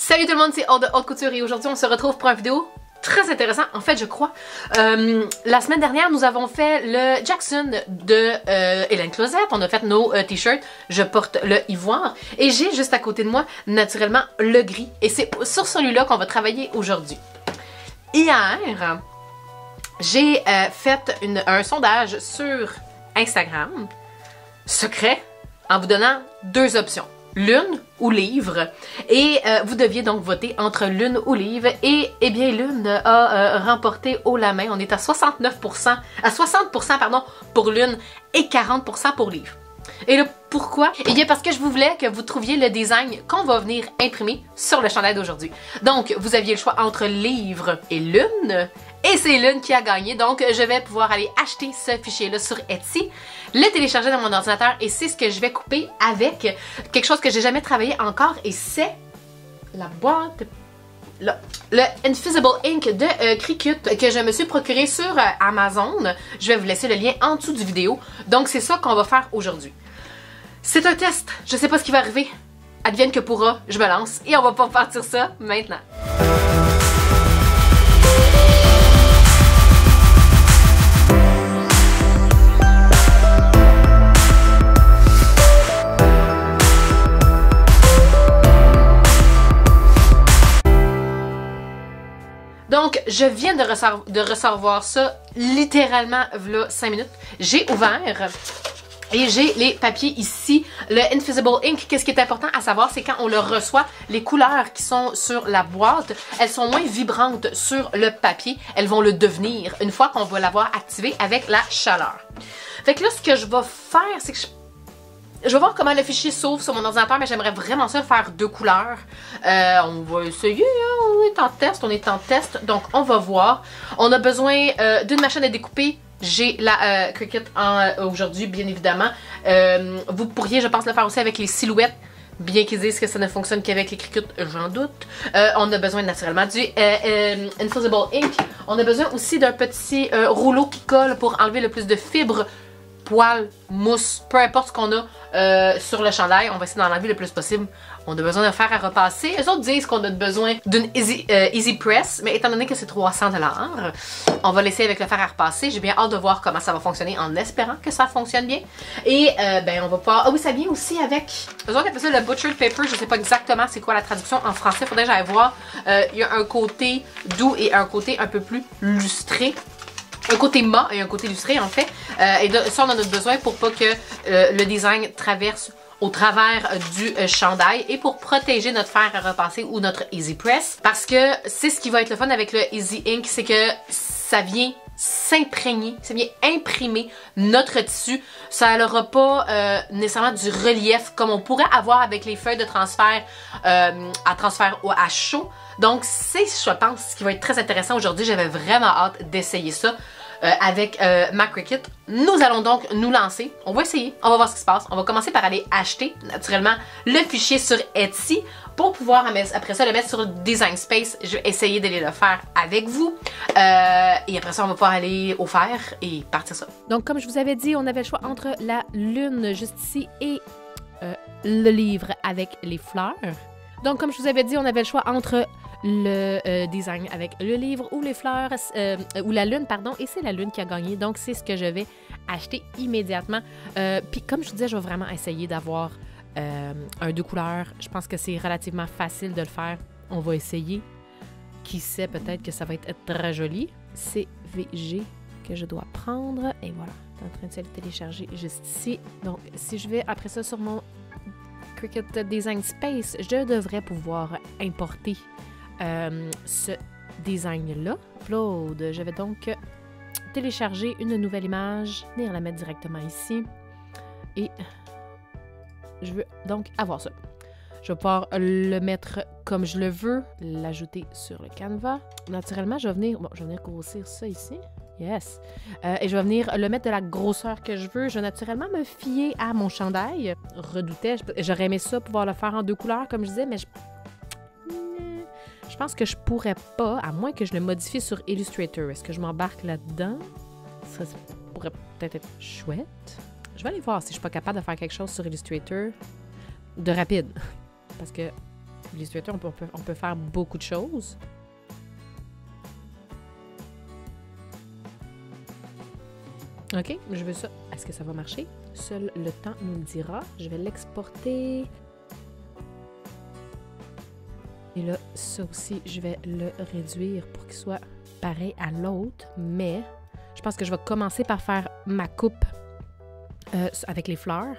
Salut tout le monde, c'est Aude de Haute Couture et aujourd'hui on se retrouve pour une vidéo très intéressante, en fait je crois. La semaine dernière nous avons fait le Jackson de Hélène Closette, on a fait nos t-shirts, je porte le ivoire et j'ai juste à côté de moi naturellement le gris et c'est sur celui-là qu'on va travailler aujourd'hui. Hier, j'ai fait un sondage sur Instagram, secret, en vous donnant deux options. Lune ou livre. Et vous deviez donc voter entre lune ou livre. Et eh bien, lune a remporté haut la main. On est à 69%, à 60% pardon, pour lune et 40% pour livre. Et là, pourquoi? Eh bien, parce que je voulais que vous trouviez le design qu'on va venir imprimer sur le chandail d'aujourd'hui. Donc, vous aviez le choix entre livre et lune. Et c'est Lune qui a gagné, donc je vais pouvoir aller acheter ce fichier-là sur Etsy, le télécharger dans mon ordinateur et c'est ce que je vais couper avec quelque chose que j'ai jamais travaillé encore et c'est la boîte, le Invisible Ink de Cricut que je me suis procuré sur Amazon. Je vais vous laisser le lien en dessous du vidéo, donc c'est ça qu'on va faire aujourd'hui. C'est un test, je sais pas ce qui va arriver, advienne que pourra, je me lance et on va pas partir ça maintenant. Donc, je viens de recevoir ça littéralement v'là 5 minutes. J'ai ouvert et j'ai les papiers ici. Le Invisible Ink, qu'est-ce qui est important à savoir, c'est quand on le reçoit, les couleurs qui sont sur la boîte, elles sont moins vibrantes sur le papier. Elles vont le devenir une fois qu'on va l'avoir activé avec la chaleur. Fait que là, ce que je vais faire, c'est que je vais voir comment le fichier s'ouvre sur mon ordinateur, mais j'aimerais vraiment ça le faire deux couleurs. On va essayer, hein? On est en test, donc on va voir. On a besoin d'une machine à découper. J'ai la Cricut aujourd'hui, bien évidemment. Vous pourriez, je pense, le faire aussi avec les silhouettes, bien qu'ils disent que ça ne fonctionne qu'avec les Cricut, j'en doute. On a besoin naturellement du Invisible Ink. On a besoin aussi d'un petit rouleau qui colle pour enlever le plus de fibres, poils, mousse, peu importe ce qu'on a sur le chandail, on va essayer d'en enlever le plus possible. On a besoin de faire à repasser. Eux autres disent qu'on a besoin d'une Easy Press, mais étant donné que c'est 300 $, on va laisser avec le fer à repasser. J'ai bien hâte de voir comment ça va fonctionner en espérant que ça fonctionne bien. Et ben on va pouvoir... Ah oui, ça vient aussi avec... Eux autres appellent ça le Butchered Paper, je sais pas exactement c'est quoi la traduction en français, faudrait que j'aille voir. Il y a un côté doux et un côté un peu plus lustré. Un côté mat et un côté illustré en fait. Et ça on en a besoin pour pas que le design traverse au travers du chandail et pour protéger notre fer à repasser ou notre Easy Press. Parce que c'est ce qui va être le fun avec le Easy Ink, c'est que ça vient s'imprégner, ça vient imprimer notre tissu. Ça n'aura pas nécessairement du relief comme on pourrait avoir avec les feuilles de transfert à transfert à chaud. Donc c'est, je pense, ce qui va être très intéressant aujourd'hui. J'avais vraiment hâte d'essayer ça avec ma Cricut. Nous allons donc nous lancer. On va essayer, on va voir ce qui se passe. On va commencer par aller acheter naturellement le fichier sur Etsy pour pouvoir après ça le mettre sur Design Space. Je vais essayer d'aller le faire avec vous. Et après ça, on va pouvoir aller au fer et partir ça. Donc comme je vous avais dit, on avait le choix entre la lune juste ici et le livre avec les fleurs. Donc comme je vous avais dit, on avait le choix entre le design avec le livre ou les fleurs, ou la lune, pardon, et c'est la lune qui a gagné, donc c'est ce que je vais acheter immédiatement. Puis comme je vous disais, je vais vraiment essayer d'avoir un deux couleurs. Je pense que c'est relativement facile de le faire. On va essayer. Qui sait, peut-être que ça va être très joli. C'est VG que je dois prendre, et voilà, c'est en train de se le télécharger juste ici. Donc si je vais après ça sur mon Cricut Design Space, je devrais pouvoir importer ce design-là. Upload. Je vais donc télécharger une nouvelle image, venir la mettre directement ici. Et je veux donc avoir ça. Je vais pouvoir le mettre comme je le veux, l'ajouter sur le canevas. Naturellement, je vais venir grossir ça ici. Yes. Et je vais venir le mettre de la grosseur que je veux. Je vais naturellement me fier à mon chandail. Redoutais, j'aurais aimé ça, pouvoir le faire en deux couleurs, comme je disais, mais je pense que je pourrais pas, à moins que je le modifie sur Illustrator. Est-ce que je m'embarque là-dedans? Ça pourrait peut-être être chouette. Je vais aller voir si je suis pas capable de faire quelque chose sur Illustrator de rapide. Parce que L'illustrator, on peut faire beaucoup de choses. OK, je veux ça. Est-ce que ça va marcher? Seul le temps nous le dira. Je vais l'exporter. Et là, ça aussi, je vais le réduire pour qu'il soit pareil à l'autre. Mais je pense que je vais commencer par faire ma coupe avec les fleurs.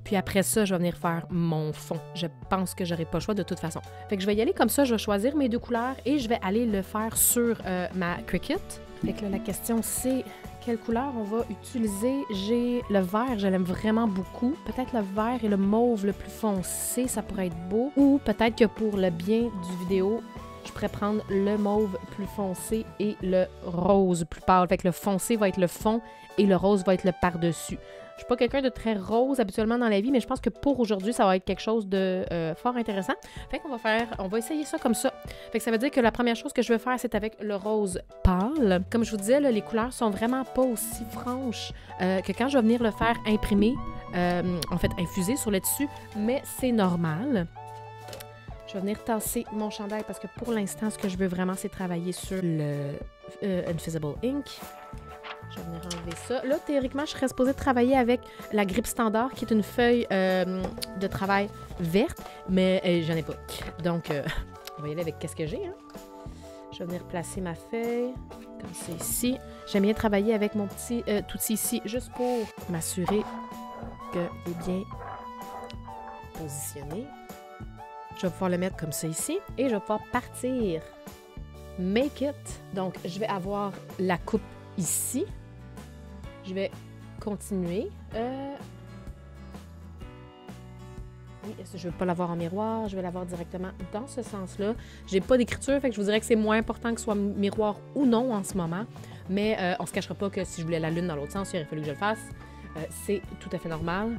Puis après ça, je vais venir faire mon fond. Je pense que j'aurai pas le choix de toute façon. Fait que je vais y aller comme ça. Je vais choisir mes 2 couleurs et je vais aller le faire sur ma Cricut. Fait que là, la question, c'est quelle couleur on va utiliser. J'ai le vert, je l'aime vraiment beaucoup. Peut-être le vert et le mauve le plus foncé, ça pourrait être beau. Ou peut-être que pour le bien du vidéo, je pourrais prendre le mauve plus foncé et le rose plus pâle. Fait que le foncé va être le fond et le rose va être le par-dessus. Je suis pas quelqu'un de très rose habituellement dans la vie, mais je pense que pour aujourd'hui, ça va être quelque chose de fort intéressant. Fait qu'on va essayer ça comme ça. Fait que ça veut dire que la première chose que je vais faire, c'est avec le rose pâle. Comme je vous disais, là, les couleurs sont vraiment pas aussi franches que quand je vais venir le faire imprimer, en fait infuser sur le tissu, mais c'est normal. Je vais venir tasser mon chandail parce que pour l'instant, ce que je veux vraiment, c'est travailler sur le Invisible Ink. Je vais venir enlever ça. Là, théoriquement, je serais supposée travailler avec la grippe standard, qui est une feuille de travail verte, mais j'en ai pas. Donc, on va y aller avec qu'est-ce que j'ai. Hein? Je vais venir placer ma feuille, comme c'est ici. J'aime bien travailler avec mon petit outil ici, juste pour m'assurer qu'elle est bien positionnée. Je vais pouvoir le mettre comme ça ici, et je vais pouvoir partir. Make it. Donc, je vais avoir la coupe ici. Je vais continuer. Oui, je ne veux pas l'avoir en miroir. Je vais l'avoir directement dans ce sens-là. J'ai pas d'écriture, fait que je vous dirais que c'est moins important que ce soit miroir ou non en ce moment. Mais on se cachera pas que si je voulais la lune dans l'autre sens, il aurait fallu que je le fasse. C'est tout à fait normal.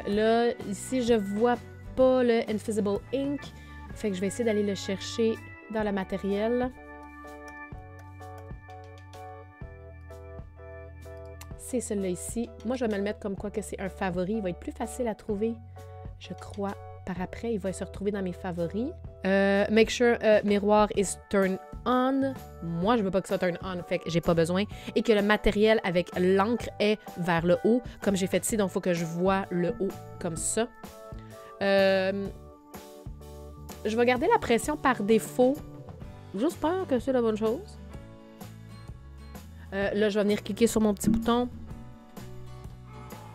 Là, ici, je vois pas le Invisible Ink. Fait que je vais essayer d'aller le chercher dans le matériel. C'est celui-là ici. Moi, je vais me le mettre comme quoi que c'est un favori. Il va être plus facile à trouver, je crois, par après. Il va se retrouver dans mes favoris. Make sure miroir is turned on. Moi, je veux pas que ça turn on, fait que j'ai pas besoin. Et que le matériel avec l'encre est vers le haut, comme j'ai fait ici. Donc, il faut que je vois le haut comme ça. Je vais garder la pression par défaut. J'espère que c'est la bonne chose. Là, je vais venir cliquer sur mon petit bouton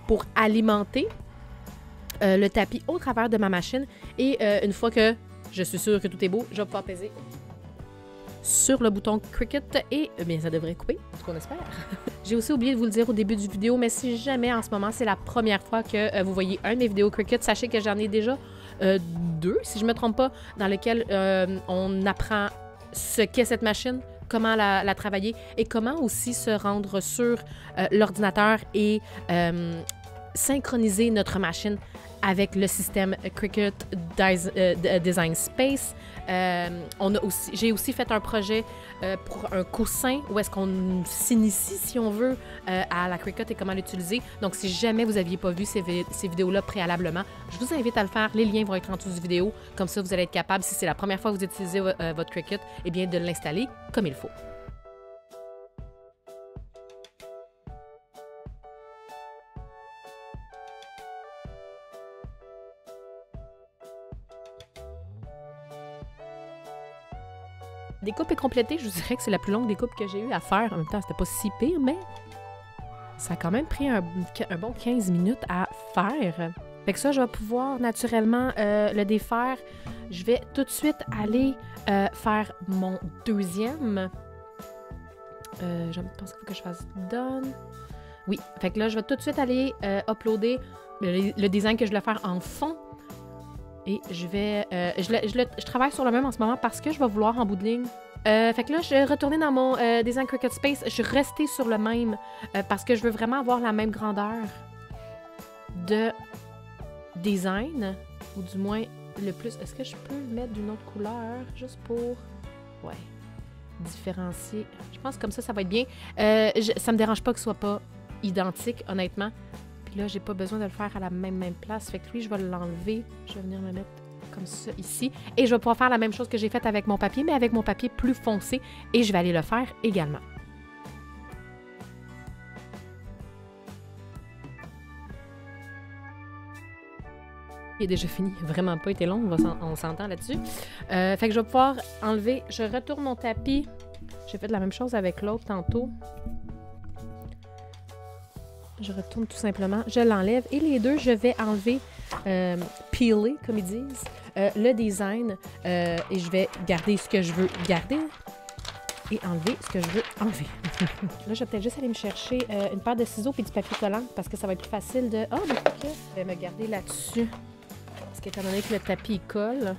pour alimenter le tapis au travers de ma machine. Et une fois que je suis sûre que tout est beau, je vais pouvoir peser sur le bouton Cricut et bien, ça devrait couper, en tout cas on espère. J'ai aussi oublié de vous le dire au début du vidéo, mais si jamais en ce moment c'est la première fois que vous voyez un de mes vidéos Cricut, sachez que j'en ai déjà 2, si je ne me trompe pas, dans lesquels on apprend ce qu'est cette machine, comment la travailler et comment aussi se rendre sur l'ordinateur et synchroniser notre machine avec le système Cricut Design Space. J'ai aussi fait un projet pour un coussin où est-ce qu'on s'initie, si on veut, à la Cricut et comment l'utiliser. Donc, si jamais vous n'aviez pas vu ces vidéos-là préalablement, je vous invite à le faire. Les liens vont être en dessous de vidéo. Comme ça, vous allez être capable, si c'est la première fois que vous utilisez votre Cricut, eh bien, de l'installer comme il faut. Découpe est complétée, je vous dirais que c'est la plus longue découpe que j'ai eu à faire. En même temps, c'était pas si pire, mais ça a quand même pris un bon 15 minutes à faire. Fait que ça, je vais pouvoir naturellement le défaire. Je vais tout de suite aller faire mon deuxième. Je pense qu'il faut que je fasse done. Oui, fait que là, je vais tout de suite aller uploader le design que je vais faire en fond. Et je vais... je travaille sur le même en ce moment parce que je vais vouloir en bout de ligne. Fait que là, je vais retourner dans mon Design Cricut Space. Je suis restée sur le même parce que je veux vraiment avoir la même grandeur de design. Ou du moins, le plus... Est-ce que je peux le mettre d'une autre couleur? Juste pour... Ouais. Différencier. Je pense que comme ça va être bien. Ça me dérange pas que ce soit pas identique, honnêtement. Là, j'ai pas besoin de le faire à la même place. Fait que lui, je vais l'enlever. Je vais venir me mettre comme ça ici. Et je vais pouvoir faire la même chose que j'ai faite avec mon papier, mais avec mon papier plus foncé. Et je vais aller le faire également. Il est déjà fini, il n'a vraiment pas été long, on s'entend là-dessus. Fait que je vais pouvoir enlever, je retourne mon tapis. J'ai fait la même chose avec l'autre tantôt. Je retourne tout simplement, je l'enlève. Et les deux, je vais enlever, peeler, comme ils disent, le design. Et je vais garder ce que je veux garder et enlever ce que je veux enlever. Là, je vais peut-être juste aller me chercher une paire de ciseaux et du papier collant parce que ça va être plus facile de... Ah, mais je vais me garder là-dessus. Parce qu'étant donné que le tapis colle,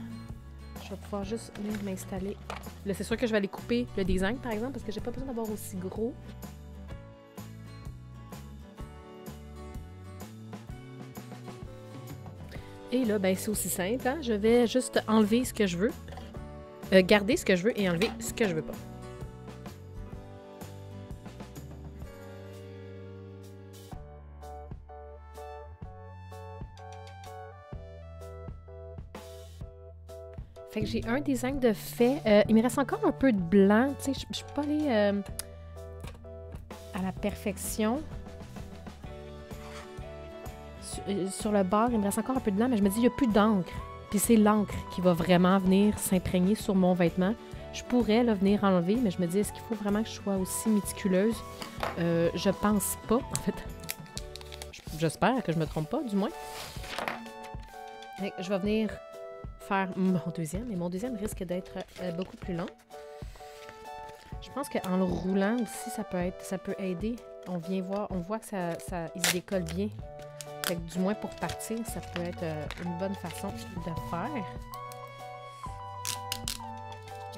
je vais pouvoir juste venir m'installer. Là, c'est sûr que je vais aller couper le design, par exemple, parce que j'ai pas besoin d'avoir aussi gros. Et là, ben, c'est aussi simple. Hein? Je vais juste enlever ce que je veux, garder ce que je veux et enlever ce que je veux pas. Fait que j'ai un design de fait. Il me reste encore un peu de blanc. Tu sais, je ne suis pas allée à la perfection. Sur le bord, il me reste encore un peu de blanc, mais je me dis, il n'y a plus d'encre. Puis c'est l'encre qui va vraiment venir s'imprégner sur mon vêtement. Je pourrais là, venir enlever, mais je me dis, est-ce qu'il faut vraiment que je sois aussi méticuleuse? Je pense pas, en fait. J'espère que je me trompe pas, du moins. Et je vais venir faire mon deuxième, et mon deuxième risque d'être beaucoup plus long. Je pense qu'en le roulant aussi, ça peut aider. On vient voir, on voit que il se décolle bien. Fait que du moins pour partir, ça peut être une bonne façon de faire.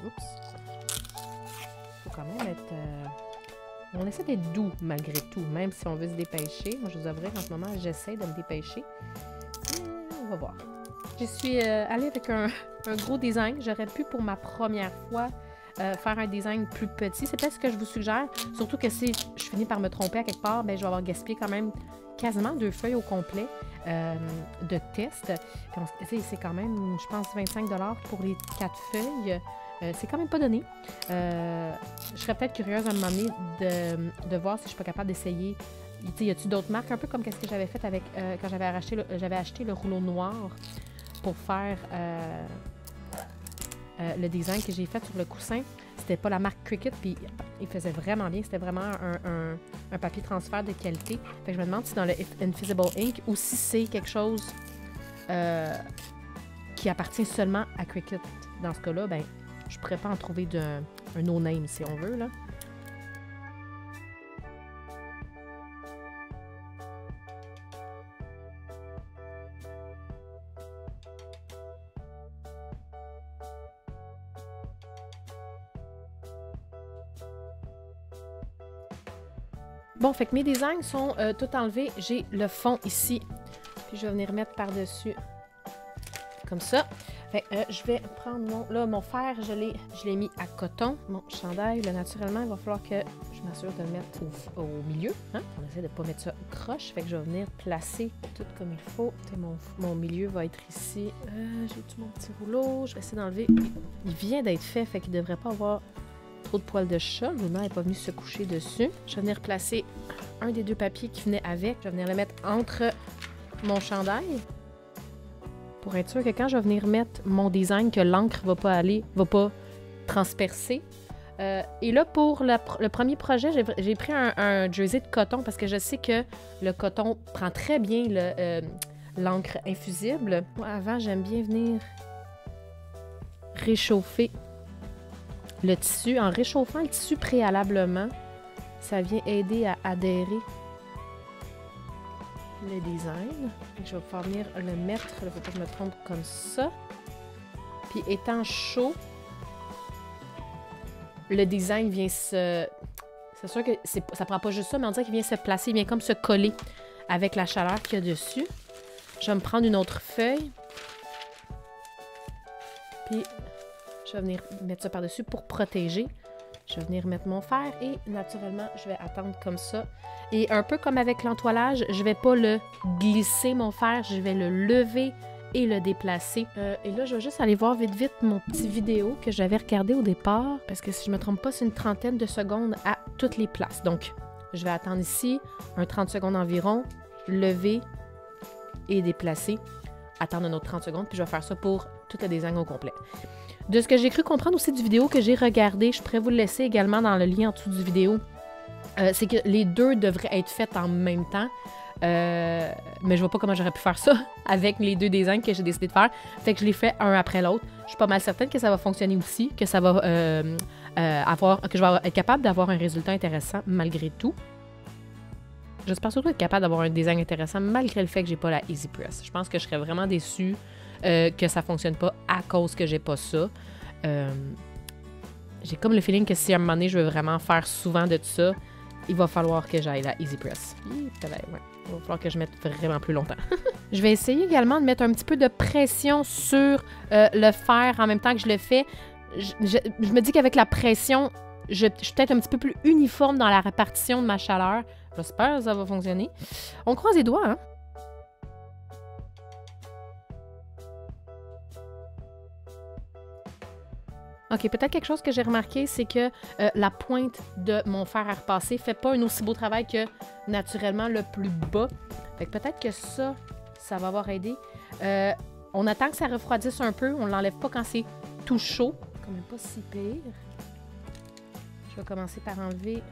Oups. Faut quand même être... On essaie d'être doux malgré tout, même si on veut se dépêcher. Moi, je vous avouerai qu'en ce moment, j'essaie de me dépêcher. On va voir. Je suis allée avec un gros design. J'aurais pu, pour ma première fois, faire un design plus petit. C'est peut-être ce que je vous suggère. Surtout que si je finis par me tromper à quelque part, ben, je vais avoir gaspillé quand même quasiment 2 feuilles au complet de test. C'est quand même, je pense, 25 $ pour les 4 feuilles. C'est quand même pas donné. Je serais peut-être curieuse à un moment donné de voir si je suis pas capable d'essayer. Y a-t-il d'autres marques? Un peu comme ce que j'avais fait avec quand j'avais acheté le rouleau noir pour faire le design que j'ai fait sur le coussin. C'était pas la marque Cricut, puis il faisait vraiment bien. C'était vraiment un papier transfert de qualité. Fait que je me demande si dans le Invisible Ink ou si c'est quelque chose qui appartient seulement à Cricut. Dans ce cas-là, ben, je pourrais pas en trouver un no-name, si on veut, là. Bon, fait que mes designs sont tout enlevés. J'ai le fond ici. Puis je vais venir mettre par-dessus. Comme ça. Fait que, je vais prendre mon fer, je l'ai mis à coton. Mon chandail, là, naturellement, il va falloir que je m'assure de le mettre au milieu. Hein? On essaie de ne pas mettre ça croche. Fait que je vais venir placer tout comme il faut. Mon milieu va être ici. J'ai tout mon petit rouleau. Je vais essayer d'enlever. Il vient d'être fait, fait qu'il ne devrait pas avoir trop de poils de chat. Luna n'est pas venue se coucher dessus. Je vais venir placer un des 2 papiers qui venait avec. Je vais venir le mettre entre mon chandail. Pour être sûr que quand je vais venir mettre mon design, que l'encre va pas transpercer. Et là, pour le premier projet, j'ai pris un jersey de coton parce que je sais que le coton prend très bien l'encre infusible. Moi, avant, j'aime bien venir réchauffer le tissu. En réchauffant le tissu préalablement, ça vient aider à adhérer le design. Je vais pouvoir venir le mettre, il ne faut pas que je me trompe, comme ça. Puis étant chaud, le design vient se... C'est sûr que ça prend pas juste ça, mais on dirait qu'il vient se placer, il vient comme se coller avec la chaleur qu'il y a dessus. Je vais me prendre une autre feuille. Puis je vais venir mettre ça par-dessus pour protéger. Je vais venir mettre mon fer et naturellement, je vais attendre comme ça. Et un peu comme avec l'entoilage, je ne vais pas le glisser, mon fer, je vais le lever et le déplacer. Et là, je vais juste aller voir vite vite mon petit vidéo que j'avais regardé au départ, parce que si je me trompe pas, c'est une trentaine de secondes à toutes les places. Donc, je vais attendre ici, un 30 secondes environ, lever et déplacer, attendre un autre 30 secondes, puis je vais faire ça pour tout le design au complet. De ce que j'ai cru comprendre aussi du vidéo que j'ai regardé, je pourrais vous le laisser également dans le lien en dessous du vidéo, c'est que les deux devraient être faits en même temps. Mais je vois pas comment j'aurais pu faire ça avec les deux designs que j'ai décidé de faire. Fait que je les fais un après l'autre. Je suis pas mal certaine que ça va fonctionner aussi, que ça va que je vais être capable d'avoir un résultat intéressant malgré tout. J'espère surtout être capable d'avoir un design intéressant malgré le fait que j'ai pas la Easy Press. Je pense que je serais vraiment déçue que ça fonctionne pas à cause que j'ai pas ça. J'ai comme le feeling que si à un moment donné je veux vraiment faire souvent de ça, il va falloir que j'aille la Easy Press. Ouais. Il va falloir que je mette vraiment plus longtemps. Je vais essayer également de mettre un petit peu de pression sur le fer en même temps que je le fais. Je me dis qu'avec la pression, je suis peut-être un petit peu plus uniforme dans la répartition de ma chaleur. J'espère que ça va fonctionner. On croise les doigts, hein? OK, peut-être quelque chose que j'ai remarqué, c'est que la pointe de mon fer à repasser ne fait pas un aussi beau travail que naturellement le plus bas. Fait que peut-être que ça va avoir aidé. On attend que ça refroidisse un peu. On ne l'enlève pas quand c'est tout chaud. Quand même pas si pire. Je vais commencer par enlever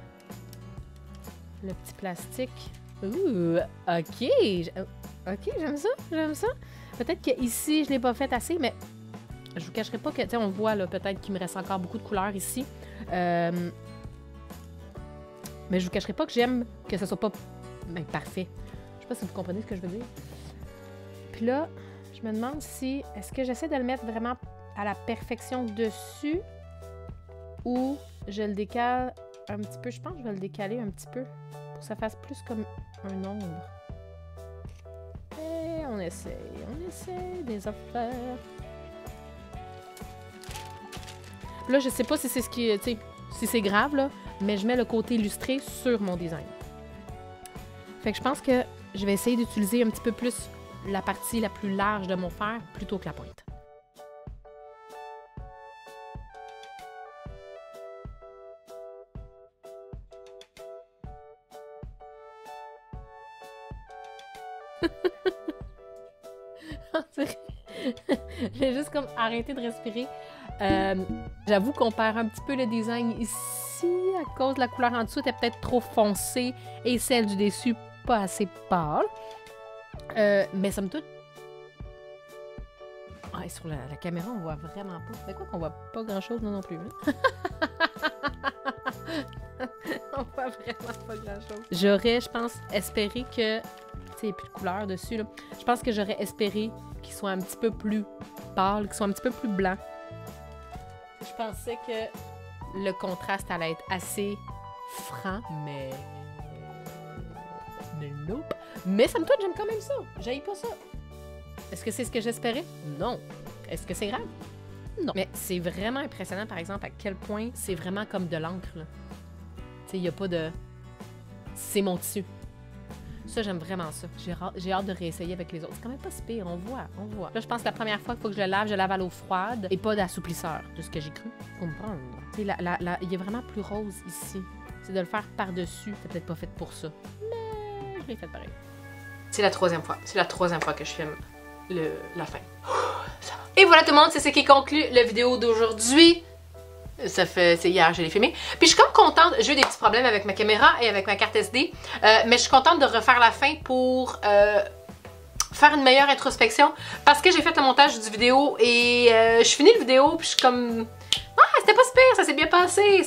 le petit plastique. Ouh, OK. OK, j'aime ça, j'aime ça. Peut-être qu'ici, je ne l'ai pas fait assez, mais je vous cacherai pas que, tu sais, on voit là peut-être qu'il me reste encore beaucoup de couleurs ici. Mais je vous cacherai pas que j'aime que ce soit pas parfait. Je sais pas si vous comprenez ce que je veux dire. Puis là, je me demande si, est-ce que j'essaie de le mettre vraiment à la perfection dessus ou je le décale un petit peu. Je pense que je vais le décaler un petit peu pour que ça fasse plus comme un ombre. Et on essaie des affaires. Là, je sais pas si c'est ce qui, tu sais, si c'est grave, là, mais je mets le côté illustré sur mon design. Fait que je pense que je vais essayer d'utiliser un petit peu plus la partie la plus large de mon fer plutôt que la pointe. J'ai juste comme arrêté de respirer. J'avoue qu'on perd un petit peu le design ici à cause de la couleur en dessous était peut-être trop foncée et celle du dessus pas assez pâle. Mais somme toute, sur la caméra on voit vraiment pas. C'est quoi qu'on voit pas grand-chose non plus. Hein? On voit vraiment pas grand-chose. J'aurais, je pense, espéré que, tu sais, il n'y a plus de couleur dessus là. Je pense que j'aurais espéré qu'il soit un petit peu plus pâle, qu'il soit un petit peu plus blanc. Je pensais que le contraste allait être assez franc, mais nope. Mais ça me touche, j'aime quand même ça. J'haïs pas ça. Est-ce que c'est ce que j'espérais? Non. Est-ce que c'est grave? Non. Mais c'est vraiment impressionnant, par exemple, à quel point c'est vraiment comme de l'encre. Tu sais, il n'y a pas de... C'est mon tissu. Ça, j'aime vraiment ça. J'ai hâte de réessayer avec les autres. C'est quand même pas si pire, on voit. Là, je pense que la première fois qu'il faut que je lave à l'eau froide et pas d'assouplisseur, de ce que j'ai cru comprendre. Tu sais, il est vraiment plus rose ici. C'est de le faire par-dessus. C'est peut-être pas fait pour ça. Mais je l'ai fait pareil. C'est la troisième fois. C'est la troisième fois que je filme la fin. Ça va. Et voilà tout le monde, c'est ce qui conclut la vidéo d'aujourd'hui. C'est hier, je l'ai filmé. Puis je suis comme contente, j'ai eu des petits problèmes avec ma caméra et avec ma carte SD, mais je suis contente de refaire la fin pour faire une meilleure introspection parce que j'ai fait le montage du vidéo et je finis le vidéo puis je suis comme... Ah, c'était pas super, ça s'est bien passé.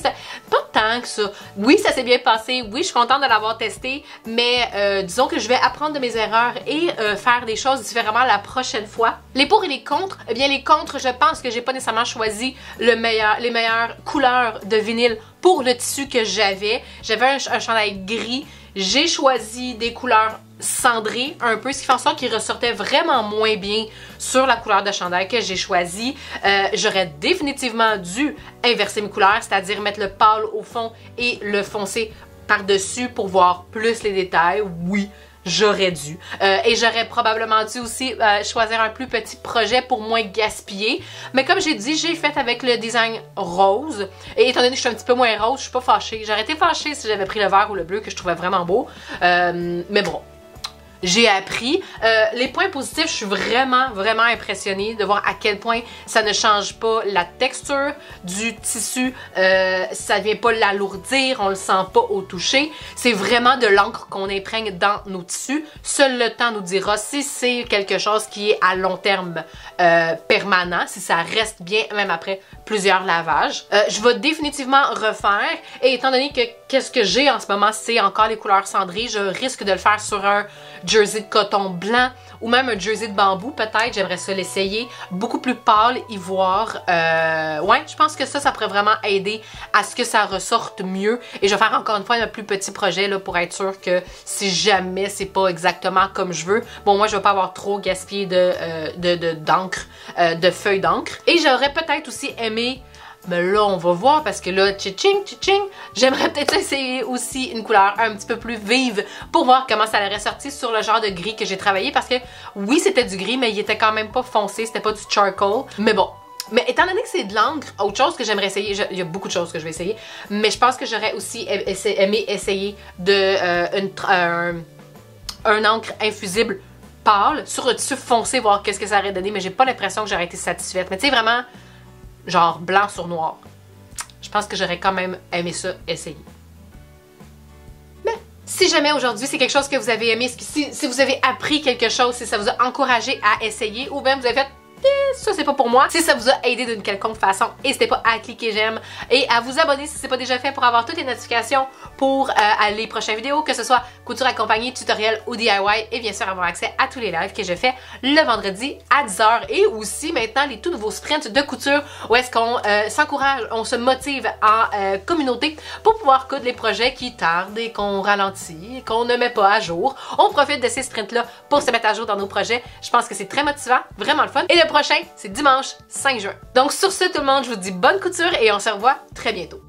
Pas tant que ça. Oui, ça s'est bien passé. Oui, je suis contente de l'avoir testé. Mais disons que je vais apprendre de mes erreurs et faire des choses différemment la prochaine fois. Les pour et les contre. Eh bien, les contre, je pense que j'ai pas nécessairement choisi les meilleures couleurs de vinyle pour le tissu que j'avais. J'avais un chandail gris. J'ai choisi des couleurs cendrées un peu, ce qui fait en sorte qu'il ressortait vraiment moins bien sur la couleur de chandail que j'ai choisi. J'aurais définitivement dû inverser mes couleurs, c'est-à-dire mettre le pâle au fond et le foncé par-dessus pour voir plus les détails. Oui, j'aurais dû. Et j'aurais probablement dû aussi choisir un plus petit projet pour moins gaspiller. Mais comme j'ai dit, j'ai fait avec le design rose. Et étant donné que je suis un petit peu moins rose, je suis pas fâchée. J'aurais été fâchée si j'avais pris le vert ou le bleu que je trouvais vraiment beau. Mais bon. J'ai appris. Les points positifs, je suis vraiment impressionnée de voir à quel point ça ne change pas la texture du tissu. Ça vient pas l'alourdir, on le sent pas au toucher. C'est vraiment de l'encre qu'on imprègne dans nos tissus. Seul le temps nous dira si c'est quelque chose qui est à long terme permanent, si ça reste bien même après plusieurs lavages. Je vais définitivement refaire. Et étant donné que qu'est-ce que j'ai en ce moment, c'est encore les couleurs cendrées, je risque de le faire sur un jersey de coton blanc ou même un jersey de bambou peut-être, j'aimerais ça l'essayer. Beaucoup plus pâle, ivoire. Ouais, je pense que ça pourrait vraiment aider à ce que ça ressorte mieux. Et je vais faire encore une fois un plus petit projet là, pour être sûr que si jamais c'est pas exactement comme je veux, bon moi je vais pas avoir trop gaspillé d'encre, de feuilles d'encre. Et j'aurais peut-être aussi aimé, mais là, on va voir parce que là, tching, j'aimerais peut-être essayer aussi une couleur un petit peu plus vive pour voir comment ça allait ressortir sur le genre de gris que j'ai travaillé parce que oui, c'était du gris, mais il était quand même pas foncé, c'était pas du charcoal. Mais bon. Mais étant donné que c'est de l'encre, autre chose que j'aimerais essayer, il y a beaucoup de choses que je vais essayer, mais je pense que j'aurais aussi aimé essayer un encre infusible pâle sur le tissu foncé, voir qu'est-ce que ça aurait donné, mais j'ai pas l'impression que j'aurais été satisfaite. Mais tu sais, vraiment, genre blanc sur noir. Je pense que j'aurais quand même aimé ça essayer. Mais si jamais aujourd'hui c'est quelque chose que vous avez aimé, si vous avez appris quelque chose, si ça vous a encouragé à essayer, ou bien vous avez fait ça c'est pas pour moi. Si ça vous a aidé d'une quelconque façon, n'hésitez pas à cliquer j'aime et à vous abonner si c'est pas déjà fait pour avoir toutes les notifications pour les prochaines vidéos, que ce soit couture accompagnée, tutoriel ou DIY, et bien sûr avoir accès à tous les lives que je fais le vendredi à 10h et aussi maintenant les tout nouveaux sprints de couture où est-ce qu'on s'encourage, on se motive en communauté pour pouvoir coudre les projets qui tardent et qu'on ralentit, qu'on ne met pas à jour. On profite de ces sprints là pour se mettre à jour dans nos projets. Je pense que c'est très motivant, vraiment le fun. Et le prochain, c'est dimanche 5 juin. Donc sur ce tout le monde, je vous dis bonne couture et on se revoit très bientôt.